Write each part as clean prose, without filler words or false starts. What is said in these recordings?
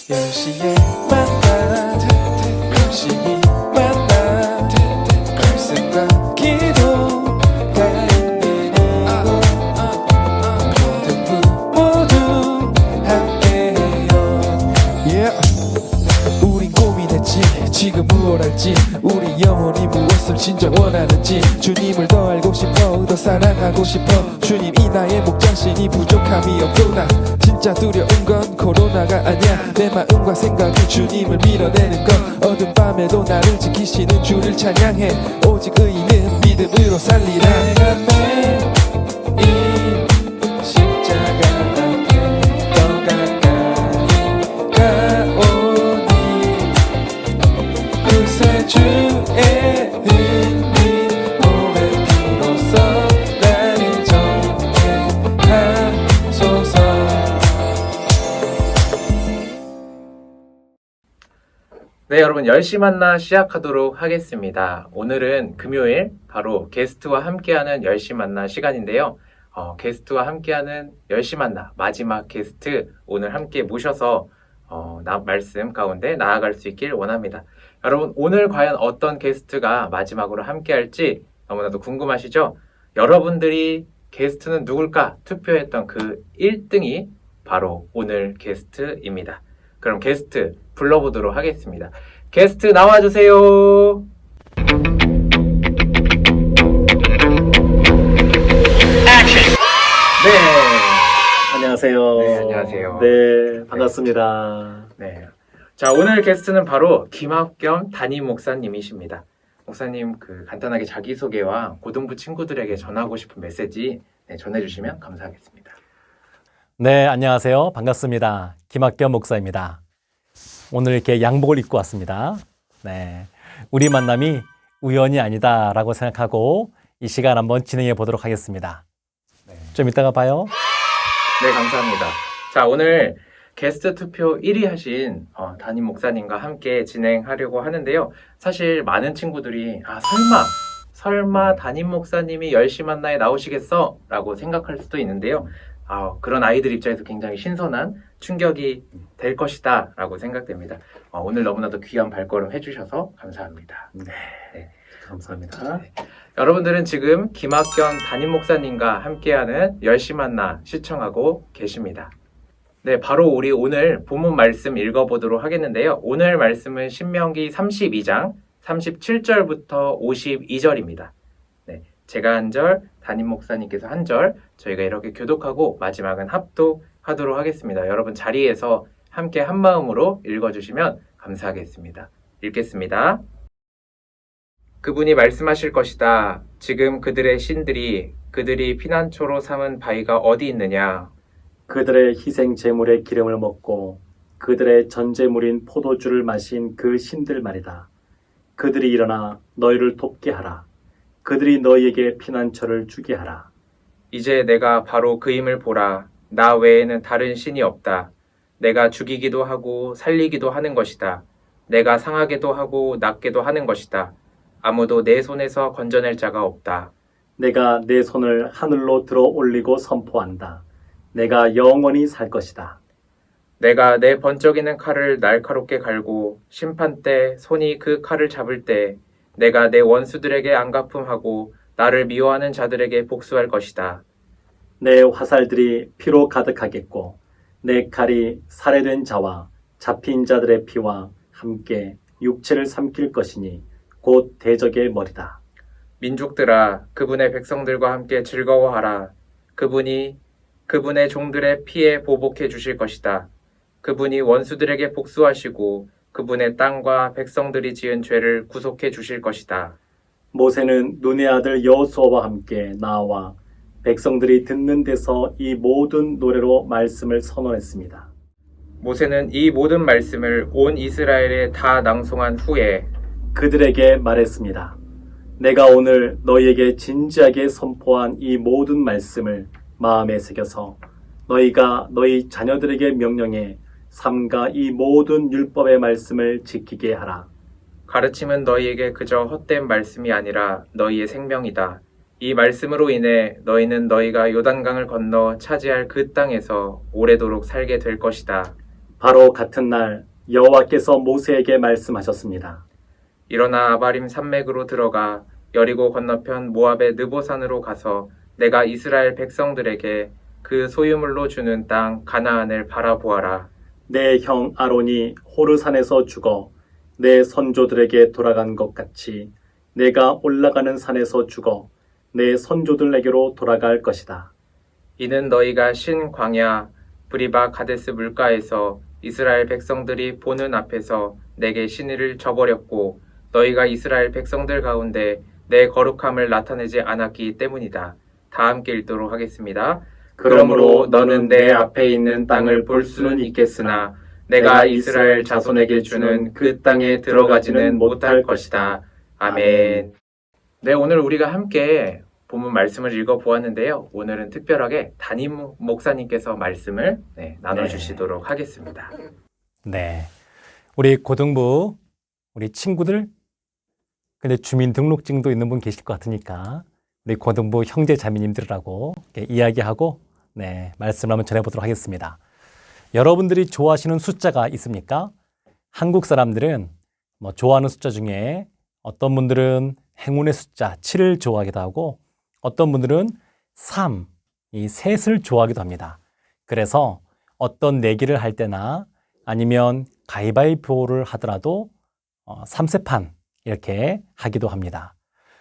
10시에 만나 열심히 만나 말씀과 기도가 있는 이곳 모두 함께해요. 우린 고민했지 지금 무엇 할지 우리 영혼이 무엇을 진짜 원하는지 주님을 더 알고 싶어 더 사랑하고 싶어 주님 이 나의 목장신이 부족함이 없구나 진짜 두려운 건 코로나가 아니야 내 마음과 생각이 주님을 밀어내는 건 어두운 밤에도 나를 지키시는 주를 찬양해 오직 의인은 믿음으로 살리라 내가 매일 십자가 앞에 더 가까이 가오니 구세주의 은민 몸의 피로써 나를 정죄하소서. 네, 여러분 10시 만나 시작하도록 하겠습니다. 오늘은 금요일 바로 게스트와 함께하는 10시 만나 시간인데요. 게스트와 함께하는 10시 만나 마지막 게스트 오늘 함께 모셔서 말씀 가운데 나아갈 수 있길 원합니다. 여러분 오늘 과연 어떤 게스트가 마지막으로 함께할지 너무나도 궁금하시죠? 여러분들이 게스트는 누굴까 투표했던 그 1등이 바로 오늘 게스트입니다. 그럼 게스트 불러보도록 하겠습니다. 게스트 나와주세요. 네. 안녕하세요. 네, 안녕하세요. 네, 반갑습니다. 네. 자, 오늘 게스트는 바로 김학겸 담임 목사님이십니다. 목사님, 간단하게 자기소개와 고등부 친구들에게 전하고 싶은 메시지 전해주시면 감사하겠습니다. 네, 안녕하세요. 반갑습니다. 김학겸 목사입니다. 오늘 이렇게 양복을 입고 왔습니다. 네, 우리 만남이 우연이 아니다라고 생각하고 이 시간 한번 진행해 보도록 하겠습니다. 좀 이따가 봐요. 네, 감사합니다. 자, 오늘 게스트 투표 1위 하신 담임 목사님과 함께 진행하려고 하는데요. 사실 많은 친구들이 설마 담임 목사님이 10시 만나에 나오시겠어? 라고 생각할 수도 있는데요. 그런 아이들 입장에서 굉장히 신선한 충격이 될 것이다 라고 생각됩니다. 오늘 너무나도 귀한 발걸음 해주셔서 감사합니다. 네, 감사합니다. 네. 여러분들은 지금 김학겸 담임 목사님과 함께하는 10시 만나 시청하고 계십니다. 네, 바로 우리 오늘 본문 말씀 읽어보도록 하겠는데요. 오늘 말씀은 신명기 32장 37절부터 52절입니다. 네, 제가 한 절, 담임 목사님께서 한 절, 저희가 이렇게 교독하고 마지막은 합독하도록 하겠습니다. 여러분 자리에서 함께 한 마음으로 읽어주시면 감사하겠습니다. 읽겠습니다. 그분이 말씀하실 것이다. 지금 그들의 신들이 그들이 피난처로 삼은 바위가 어디 있느냐? 그들의 희생 제물의 기름을 먹고 그들의 전제물인 포도주를 마신 그 신들 말이다. 그들이 일어나 너희를 돕게 하라. 그들이 너희에게 피난처를 주게 하라. 이제 내가 바로 그 힘을 보라. 나 외에는 다른 신이 없다. 내가 죽이기도 하고 살리기도 하는 것이다. 내가 상하게도 하고 낫게도 하는 것이다. 아무도 내 손에서 건져낼 자가 없다. 내가 내 손을 하늘로 들어 올리고 선포한다. 내가 영원히 살 것이다. 내가 내 번쩍이는 칼을 날카롭게 갈고 심판 때 손이 그 칼을 잡을 때 내가 내 원수들에게 안갚음하고 나를 미워하는 자들에게 복수할 것이다. 내 화살들이 피로 가득하겠고 내 칼이 살해된 자와 잡힌 자들의 피와 함께 육체를 삼킬 것이니 곧 대적의 머리다. 민족들아, 그분의 백성들과 함께 즐거워하라. 그분이 그분의 종들의 피에 보복해 주실 것이다. 그분이 원수들에게 복수하시고 그분의 땅과 백성들이 지은 죄를 구속해 주실 것이다. 모세는 눈의 아들 여호수아와 함께 나와 백성들이 듣는 데서 이 모든 노래로 말씀을 선언했습니다. 모세는 이 모든 말씀을 온 이스라엘에 다 낭송한 후에 그들에게 말했습니다. 내가 오늘 너희에게 진지하게 선포한 이 모든 말씀을 마음에 새겨서 너희가 너희 자녀들에게 명령해 삼가 이 모든 율법의 말씀을 지키게 하라. 가르침은 너희에게 그저 헛된 말씀이 아니라 너희의 생명이다. 이 말씀으로 인해 너희는 너희가 요단강을 건너 차지할 그 땅에서 오래도록 살게 될 것이다. 바로 같은 날 여호와께서 모세에게 말씀하셨습니다. 일어나 아바림 산맥으로 들어가 여리고 건너편 모압의 느보산으로 가서 내가 이스라엘 백성들에게 그 소유물로 주는 땅 가나안을 바라보아라. 내 형 아론이 호르산에서 죽어 내 선조들에게 돌아간 것 같이 내가 올라가는 산에서 죽어 내 선조들에게로 돌아갈 것이다. 이는 너희가 신 광야 브리바 가데스 물가에서 이스라엘 백성들이 보는 앞에서 내게 신의를 저버렸고 너희가 이스라엘 백성들 가운데 내 거룩함을 나타내지 않았기 때문이다. 다 함께 읽도록 하겠습니다. 그러므로 너는 내 앞에 있는 땅을 볼 수는 있겠으나 내가 이스라엘 자손에게 주는 그 땅에 들어가지는 못할 것이다. 아멘. 네, 오늘 우리가 함께 본문 말씀을 읽어보았는데요. 오늘은 특별하게 담임 목사님께서 말씀을 나눠주시도록 하겠습니다. 네, 우리 고등부, 우리 친구들, 근데 주민등록증도 있는 분 계실 것 같으니까 우리 고등부 형제 자매님들하고 이야기하고 말씀을 한번 전해보도록 하겠습니다. 여러분들이 좋아하시는 숫자가 있습니까? 한국 사람들은 좋아하는 숫자 중에 어떤 분들은 행운의 숫자 7을 좋아하기도 하고 어떤 분들은 3, 이 셋을 좋아하기도 합니다. 그래서 어떤 내기를 할 때나 아니면 가위바위보를 하더라도 3세판 이렇게 하기도 합니다.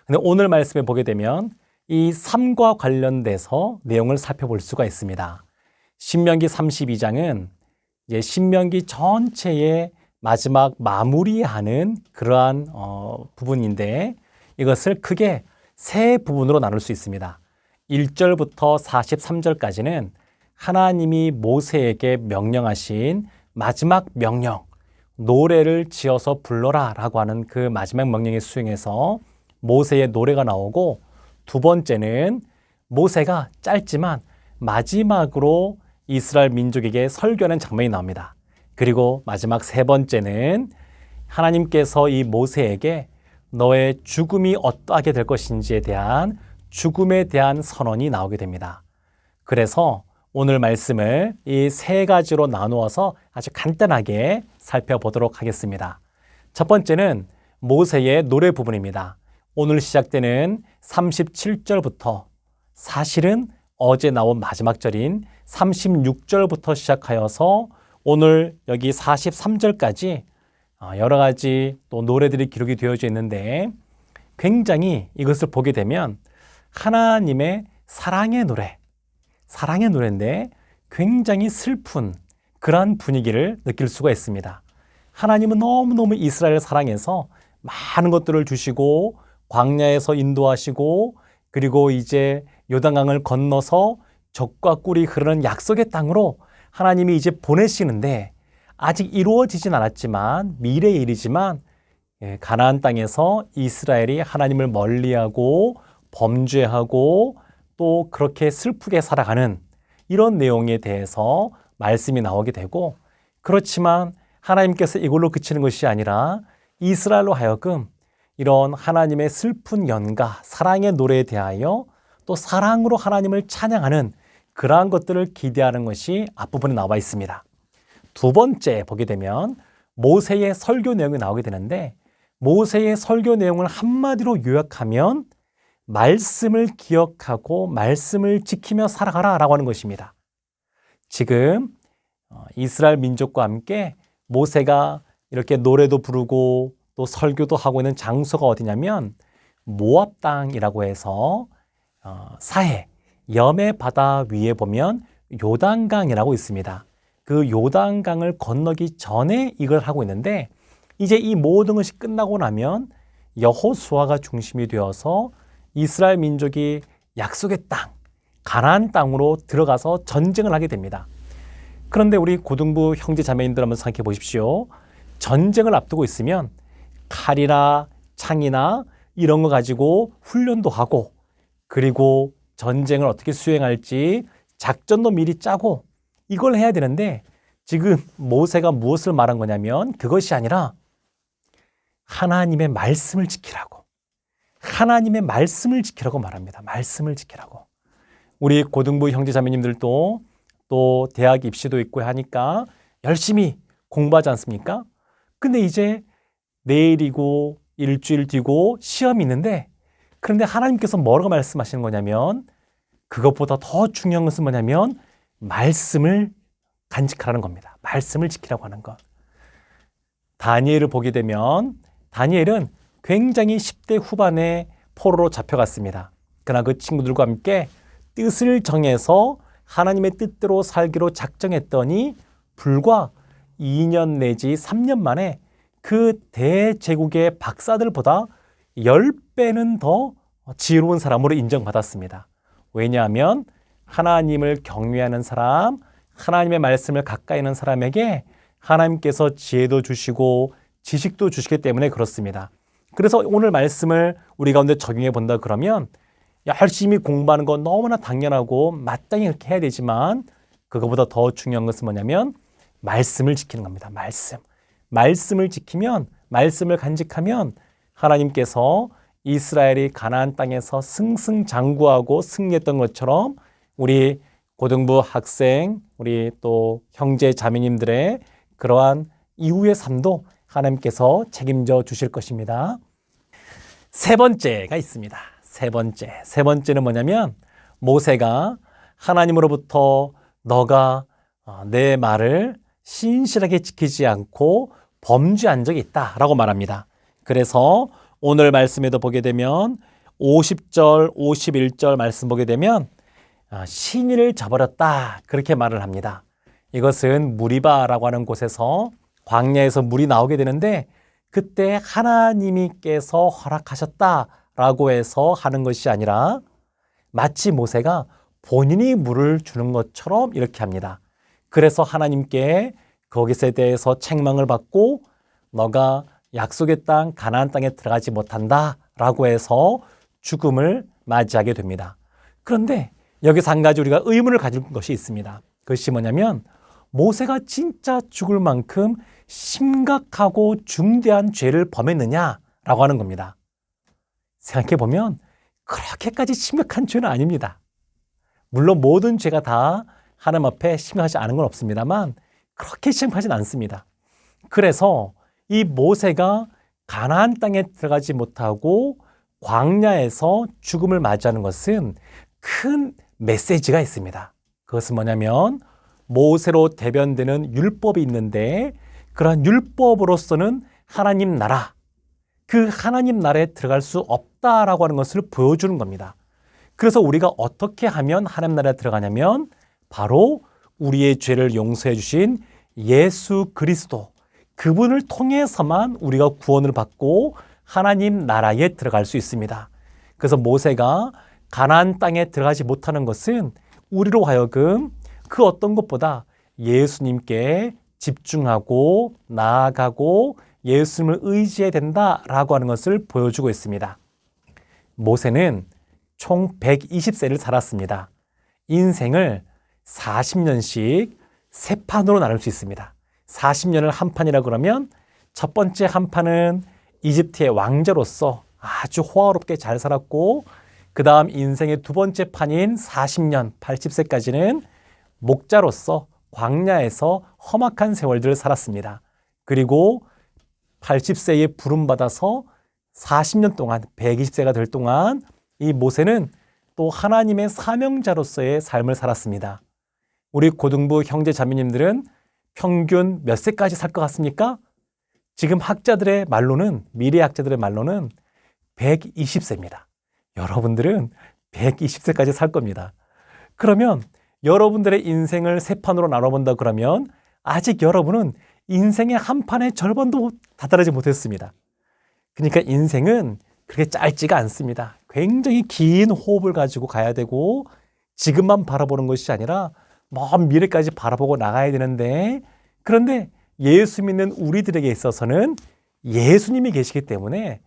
근데 오늘 말씀에 보게 되면 이 3과 관련돼서 내용을 살펴볼 수가 있습니다. 신명기 32장은 이제 신명기 전체의 마지막 마무리하는 그러한 부분인데 이것을 크게 세 부분으로 나눌 수 있습니다. 1절부터 43절까지는 하나님이 모세에게 명령하신 마지막 명령, 노래를 지어서 불러라 라고 하는 그 마지막 명령의 수행에서 모세의 노래가 나오고 두 번째는 모세가 짧지만 마지막으로 이스라엘 민족에게 설교하는 장면이 나옵니다. 그리고 마지막 세 번째는 하나님께서 이 모세에게 너의 죽음이 어떠하게 될 것인지에 대한 죽음에 대한 선언이 나오게 됩니다. 그래서 오늘 말씀을 이 세 가지로 나누어서 아주 간단하게 살펴보도록 하겠습니다. 첫 번째는 모세의 노래 부분입니다. 오늘 시작되는 37절부터 사실은 어제 나온 마지막 절인 36절부터 시작하여서 오늘 여기 43절까지 여러 가지 또 노래들이 기록이 되어져 있는데 굉장히 이것을 보게 되면 하나님의 사랑의 노래인데 굉장히 슬픈 그러한 분위기를 느낄 수가 있습니다. 하나님은 너무너무 이스라엘을 사랑해서 많은 것들을 주시고 광야에서 인도하시고 그리고 이제 요단강을 건너서 젖과 꿀이 흐르는 약속의 땅으로 하나님이 이제 보내시는데 아직 이루어지진 않았지만 미래의 일이지만 가나안 땅에서 이스라엘이 하나님을 멀리하고 범죄하고 또 그렇게 슬프게 살아가는 이런 내용에 대해서 말씀이 나오게 되고 그렇지만 하나님께서 이걸로 그치는 것이 아니라 이스라엘로 하여금 이런 하나님의 슬픈 연가, 사랑의 노래에 대하여 또 사랑으로 하나님을 찬양하는 그러한 것들을 기대하는 것이 앞부분에 나와 있습니다. 두 번째 보게 되면 모세의 설교 내용이 나오게 되는데 모세의 설교 내용을 한마디로 요약하면 말씀을 기억하고 말씀을 지키며 살아가라 라고 하는 것입니다. 지금 이스라엘 민족과 함께 모세가 이렇게 노래도 부르고 또 설교도 하고 있는 장소가 어디냐면 모압 땅이라고 해서 사해 염해 바다 위에 보면 요단강이라고 있습니다. 그 요단강을 건너기 전에 이걸 하고 있는데 이제 이 모든 것이 끝나고 나면 여호수아가 중심이 되어서 이스라엘 민족이 약속의 땅, 가나안 땅으로 들어가서 전쟁을 하게 됩니다. 그런데 우리 고등부 형제 자매님들 한번 생각해 보십시오. 전쟁을 앞두고 있으면 칼이나 창이나 이런 거 가지고 훈련도 하고 그리고 전쟁을 어떻게 수행할지 작전도 미리 짜고 이걸 해야 되는데 지금 모세가 무엇을 말한 거냐면 그것이 아니라 하나님의 말씀을 지키라고 말합니다. 말씀을 지키라고. 우리 고등부 형제 자매님들도 또 대학 입시도 있고 하니까 열심히 공부하지 않습니까? 근데 이제 내일이고 일주일 뒤고 시험이 있는데, 그런데 하나님께서 뭐라고 말씀하시는 거냐면, 그것보다 더 중요한 것은 뭐냐면 말씀을 간직하라는 겁니다. 말씀을 지키라고 하는 것. 다니엘을 보게 되면 다니엘은 굉장히 10대 후반에 포로로 잡혀갔습니다. 그러나 그 친구들과 함께 뜻을 정해서 하나님의 뜻대로 살기로 작정했더니 불과 2년 내지 3년 만에 그 대제국의 박사들보다 10배는 더 지혜로운 사람으로 인정받았습니다. 왜냐하면 하나님을 경외하는 사람, 하나님의 말씀을 가까이 하는 사람에게 하나님께서 지혜도 주시고 지식도 주시기 때문에 그렇습니다. 그래서 오늘 말씀을 우리 가운데 적용해 본다 그러면, 열심히 공부하는 건 너무나 당연하고 마땅히 그렇게 해야 되지만, 그거보다 더 중요한 것은 뭐냐면 말씀을 지키는 겁니다. 말씀을 지키면, 말씀을 간직하면 하나님께서 이스라엘이 가나안 땅에서 승승장구하고 승리했던 것처럼 우리 고등부 학생, 우리 또 형제 자매님들의 그러한 이후의 삶도 하나님께서 책임져 주실 것입니다. 세 번째가 있습니다. 세 번째는 뭐냐면, 모세가 하나님으로부터 너가 내 말을 신실하게 지키지 않고 범죄한 적이 있다라고 말합니다. 그래서 오늘 말씀에도 보게 되면 50절, 51절 말씀 보게 되면 신의를 저버렸다, 그렇게 말을 합니다. 이것은 무리바라고 하는 곳에서 광야에서 물이 나오게 되는데, 그때 하나님께서 허락하셨다라고 해서 하는 것이 아니라 마치 모세가 본인이 물을 주는 것처럼 이렇게 합니다. 그래서 하나님께 거기에 대해서 책망을 받고 너가 약속의 땅 가나안 땅에 들어가지 못한다라고 해서 죽음을 맞이하게 됩니다. 그런데 여기서 한 가지 우리가 의문을 가질 것이 있습니다. 그것이 뭐냐면, 모세가 진짜 죽을 만큼 심각하고 중대한 죄를 범했느냐라고 하는 겁니다. 생각해보면 그렇게까지 심각한 죄는 아닙니다. 물론 모든 죄가 다 하나님 앞에 심각하지 않은 건 없습니다만 그렇게 심각하진 않습니다. 그래서 이 모세가 가나안 땅에 들어가지 못하고 광야에서 죽음을 맞이하는 것은 큰 메시지가 있습니다. 그것은 뭐냐면, 모세로 대변되는 율법이 있는데, 그러한 율법으로서는 하나님 나라, 그 하나님 나라에 들어갈 수 없다라고 하는 것을 보여주는 겁니다. 그래서 우리가 어떻게 하면 하나님 나라에 들어가냐면, 바로 우리의 죄를 용서해 주신 예수 그리스도, 그분을 통해서만 우리가 구원을 받고 하나님 나라에 들어갈 수 있습니다. 그래서 모세가 가나안 땅에 들어가지 못하는 것은 우리로 하여금 그 어떤 것보다 예수님께 집중하고 나아가고 예수님을 의지해야 된다라고 하는 것을 보여주고 있습니다. 모세는 총 120세를 살았습니다. 인생을 40년씩 세 판으로 나눌 수 있습니다. 40년을 한 판이라고 그러면 첫 번째 한 판은 이집트의 왕자로서 아주 호화롭게 잘 살았고, 그 다음 인생의 두 번째 판인 40년, 80세까지는 목자로서 광야에서 험악한 세월들을 살았습니다. 그리고 80세에 부름받아서 40년 동안, 120세가 될 동안 이 모세는 또 하나님의 사명자로서의 삶을 살았습니다. 우리 고등부 형제 자매님들은 평균 몇 세까지 살 것 같습니까? 지금 학자들의 말로는, 미래 학자들의 말로는 120세입니다. 여러분들은 120세까지 살 겁니다. 그러면 여러분들의 인생을 세 판으로 나눠본다 그러면 아직 여러분은 인생의 한 판의 절반도 다다르지 못했습니다. 그러니까 인생은 그렇게 짧지가 않습니다. 굉장히 긴 호흡을 가지고 가야 되고, 지금만 바라보는 것이 아니라 먼 미래까지 바라보고 나가야 되는데, 그런데 예수 믿는 우리들에게 있어서는 예수님이 계시기 때문에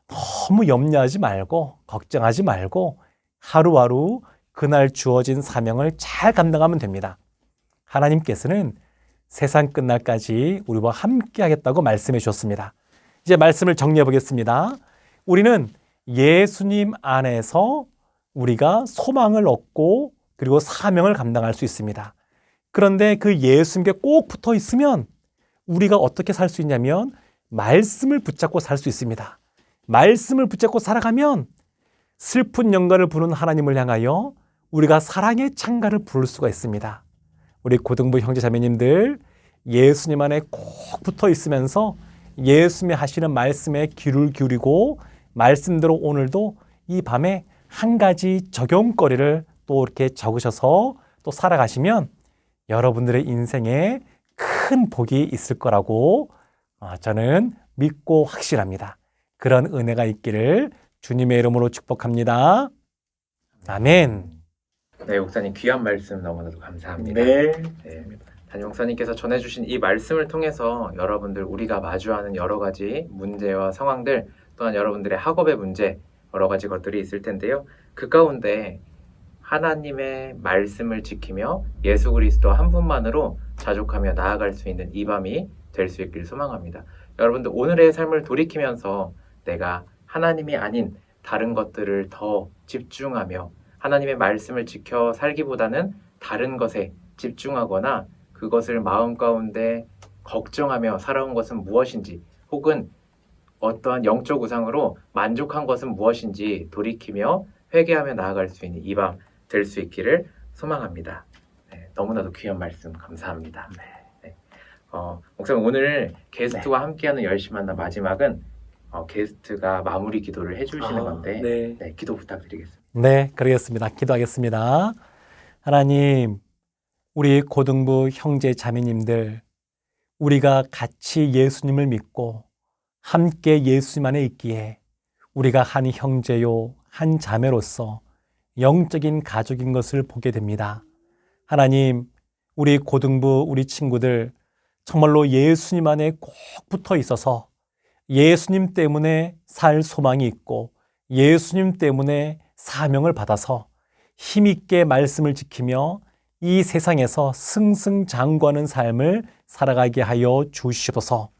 너무 염려하지 말고 걱정하지 말고 하루하루 그날 주어진 사명을 잘 감당하면 됩니다. 하나님께서는 세상 끝날까지 우리와 함께 하겠다고 말씀해 주셨습니다. 이제 말씀을 정리해 보겠습니다. 우리는 예수님 안에서 우리가 소망을 얻고 그리고 사명을 감당할 수 있습니다. 그런데 그 예수님께 꼭 붙어 있으면 우리가 어떻게 살 수 있냐면 말씀을 붙잡고 살 수 있습니다. 말씀을 붙잡고 살아가면 슬픈 영가를 부는 하나님을 향하여 우리가 사랑의 찬가를 부를 수가 있습니다. 우리 고등부 형제 자매님들 예수님 안에 꼭 붙어 있으면서 예수님이 하시는 말씀에 귀를 기울이고 말씀대로 오늘도 이 밤에 한 가지 적용거리를 또 이렇게 적으셔서 또 살아가시면 여러분들의 인생에 큰 복이 있을 거라고 저는 믿고 확신합니다. 그런 은혜가 있기를 주님의 이름으로 축복합니다. 아멘. 네, 목사님 귀한 말씀 너무나도 감사합니다. 네. 담임 목사님께서 전해주신 이 말씀을 통해서 여러분들 우리가 마주하는 여러 가지 문제와 상황들 또한 여러분들의 학업의 문제 여러 가지 것들이 있을 텐데요. 그 가운데 하나님의 말씀을 지키며 예수 그리스도 한 분만으로 자족하며 나아갈 수 있는 이 밤이 될 수 있길 소망합니다. 여러분들 오늘의 삶을 돌이키면서 내가 하나님이 아닌 다른 것들을 더 집중하며 하나님의 말씀을 지켜 살기보다는 다른 것에 집중하거나 그것을 마음 가운데 걱정하며 살아온 것은 무엇인지 혹은 어떠한 영적 우상으로 만족한 것은 무엇인지 돌이키며 회개하며 나아갈 수 있는 이 밤 될 수 있기를 소망합니다. 네, 너무나도 귀한 말씀 감사합니다. 네. 목사님 오늘 게스트와 함께하는 열심히 만나 마지막은 게스트가 마무리 기도를 해주시는 건데 네, 기도 부탁드리겠습니다. 네, 그러겠습니다. 기도하겠습니다. 하나님, 우리 고등부 형제 자매님들, 우리가 같이 예수님을 믿고 함께 예수님 안에 있기에 우리가 한 형제요, 한 자매로서 영적인 가족인 것을 보게 됩니다. 하나님, 우리 고등부, 우리 친구들 정말로 예수님 안에 꼭 붙어 있어서 예수님 때문에 살 소망이 있고 예수님 때문에 사명을 받아서 힘있게 말씀을 지키며 이 세상에서 승승장구하는 삶을 살아가게 하여 주시옵소서.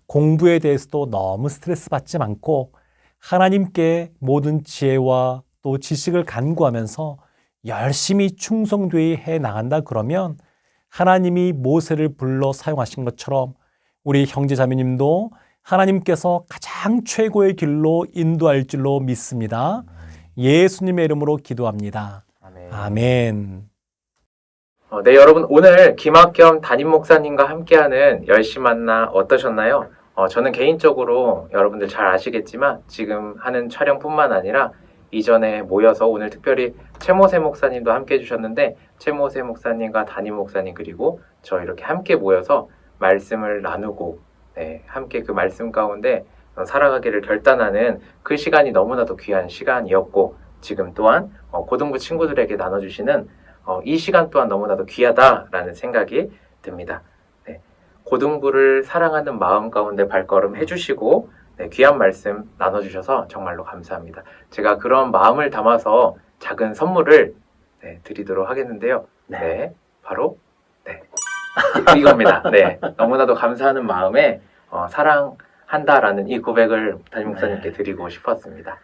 공부에 대해서도 너무 스트레스 받지 않고 하나님께 모든 지혜와 또 지식을 간구하면서 열심히 충성되이 해 나간다 그러면 하나님이 모세를 불러 사용하신 것처럼 우리 형제자매님도 하나님께서 가장 최고의 길로 인도할 줄로 믿습니다. 예수님의 이름으로 기도합니다. 아멘. 네, 여러분 오늘 김학겸 담임 목사님과 함께하는 열심히 만나 어떠셨나요? 저는 개인적으로 여러분들 잘 아시겠지만 지금 하는 촬영뿐만 아니라 이전에 모여서 오늘 특별히 최모세 목사님도 함께 해주셨는데 최모세 목사님과 담임 목사님 그리고 저 이렇게 함께 모여서 말씀을 나누고 함께 그 말씀 가운데 살아가기를 결단하는 그 시간이 너무나도 귀한 시간이었고 지금 또한 고등부 친구들에게 나눠주시는 이 시간 또한 너무나도 귀하다라는 생각이 듭니다. 고등부를 사랑하는 마음 가운데 발걸음 해주시고 귀한 말씀 나눠주셔서 정말로 감사합니다. 제가 그런 마음을 담아서 작은 선물을 드리도록 하겠는데요. 바로 이겁니다. 너무나도 감사하는 마음에 사랑한다라는 이 고백을 담임 목사님께 드리고 싶었습니다.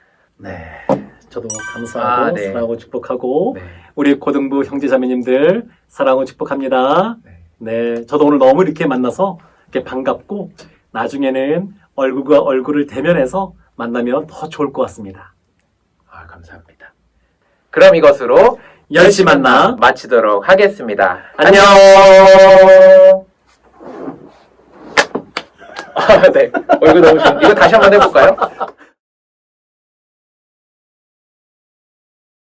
저도 감사하고 사랑하고 축복하고 우리 고등부 형제자매님들 사랑하고 축복합니다. 저도 오늘 너무 이렇게 만나서 이렇게 반갑고 나중에는 얼굴과 얼굴을 대면해서 만나면 더 좋을 것 같습니다. 감사합니다. 그럼 이것으로 열심히 만나 마치도록 하겠습니다. 안녕. 얼굴 너무 좋은. 이거 다시 한번 해볼까요?